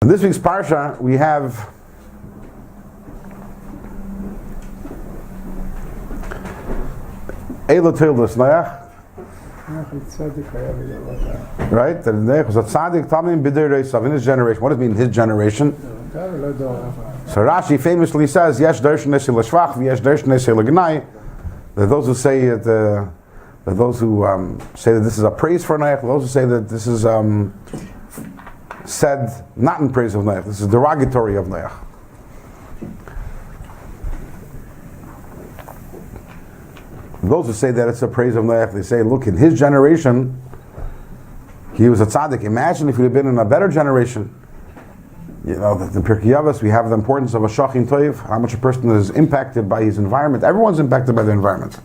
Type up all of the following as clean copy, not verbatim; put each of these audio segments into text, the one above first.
In this week's parsha, we have Eila Tildas Noach. Right? That Noach was a tzaddik tamim b'dei reisav in his generation. What does it mean, his generation? So Rashi famously says, Yesh darshan nesei l'shvach, v'yesh darshan nesei l'gnai. That those who say it, that those who say that this is a praise for Noach, those who say that this is said not in praise of Noach, this is derogatory of Noach. Those who say that it's a praise of Noach, they say, look, in his generation, he was a tzaddik. Imagine if he had been in a better generation. You know, in Pirkei Avos, we have the importance of a shachin toiv, how much a person is impacted by his environment. Everyone's impacted by the environment.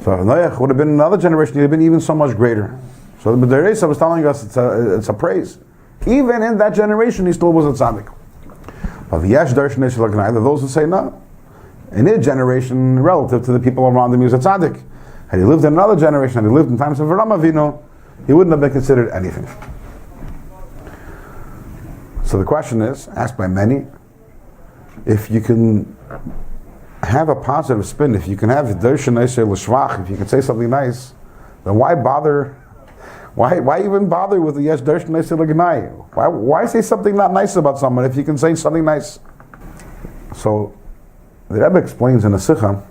So Noach would have been in another generation, he'd have been even so much greater. So the B'deresa was telling us it's a praise. Even in that generation, he still was a tzaddik. But Yesh darshan nesei l'gnai, those who say no. In his generation, relative to the people around him, he was a tzaddik. Had he lived in another generation, had he lived in times of Avraham Avinu, he wouldn't have been considered anything. So the question is, asked by many, if you can have a positive spin, if you can have darshan nesei l'shvach, if you can say something nice, then why bother? Why even bother with the Yesh darshan nesei l'gnai? Why say something not nice about someone if you can say something nice? So the Rebbe explains in a Sikha,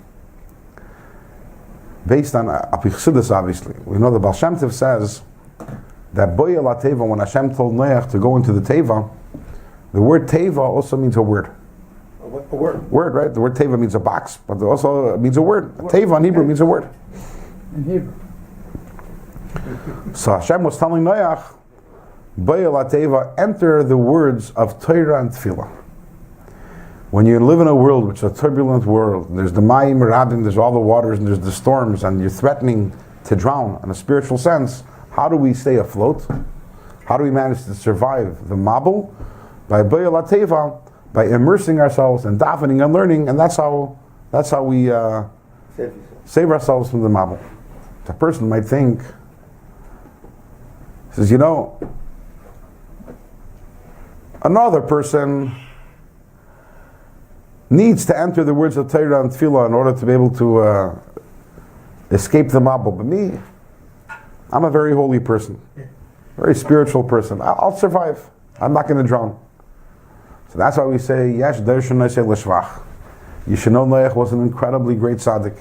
based on Apichsidus, obviously. We know the Baal Shem Tov says that Boya la Teva, when Hashem told Noach to go into the Teva, the word Teva also means a word. A word? Word, right? The word Teva means a box, but it also means a word. Teva in Hebrew means a word. In Hebrew. So Hashem was telling Noach, Boya la Teva, enter the words of Torah and Tefillah. When you live in a world which is a turbulent world, there's the Mayim Rabim, there's all the waters, and there's the storms, and you're threatening to drown in a spiritual sense, how do we stay afloat? How do we manage to survive the Mabul? By Boya la Teva, by immersing ourselves and davening and learning, and that's how we save ourselves from the Mabul. The person might think, says, you know, another person needs to enter the words of Torah and Tefillah in order to be able to escape the Mabul. But me, I'm a very holy person, very spiritual person. I'll survive. I'm not going to drown. So that's why we say, Yesh darshan nesei l'shvach. You should know Noach was an incredibly great tzaddik.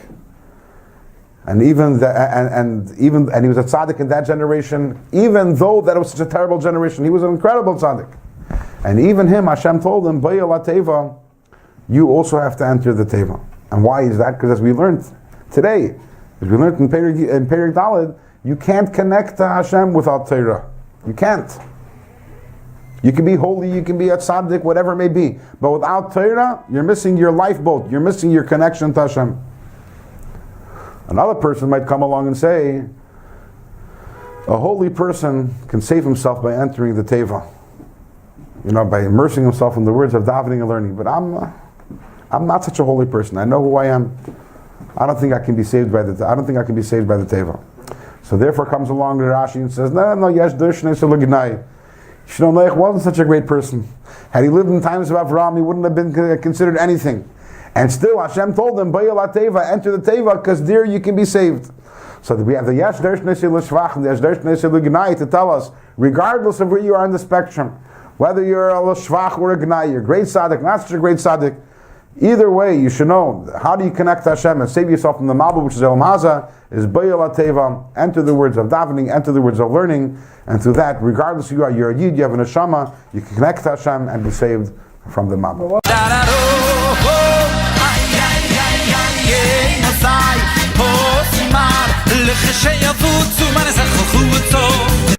And even he was a tzaddik in that generation, even though that was such a terrible generation, he was an incredible tzaddik. And even him, Hashem told him, Boya la Teva, you also have to enter the Teva. And why is that? Because as we learned today, as we learned in Perek Daled, you can't connect to Hashem without Torah. You can't. You can be holy, you can be a tzaddik, whatever it may be. But without Torah, you're missing your lifeboat. You're missing your connection to Hashem. Another person might come along and say, a holy person can save himself by entering the Teva. You know, by immersing himself in the words of davening and learning. But I'm not such a holy person. I know who I am. I don't think I can be saved by the Teva. So therefore comes along the Rashi and says, no, Yesh darshan nesei l'gnai. You know, Noach wasn't such a great person. Had he lived in times of Avraham, he wouldn't have been considered anything. And still Hashem told him, Boya la Teva, enter the Teva, because there you can be saved. So we have the Yesh darshan nesei l'shvach and the Yesh darshan nesei l'gnai to tell us, regardless of where you are in the spectrum, whether you're a l'shvach or a gnai, you're a great tzaddik, not such a great tzaddik, either way, you should know, how do you connect to Hashem and save yourself from the Mabul, which is Elam Haza, is Boya la Teva, enter the words of davening, enter the words of learning, and through that, regardless of who you are, you're a Yid, you have an Neshama, you can connect to Hashem and be saved from the Mabul.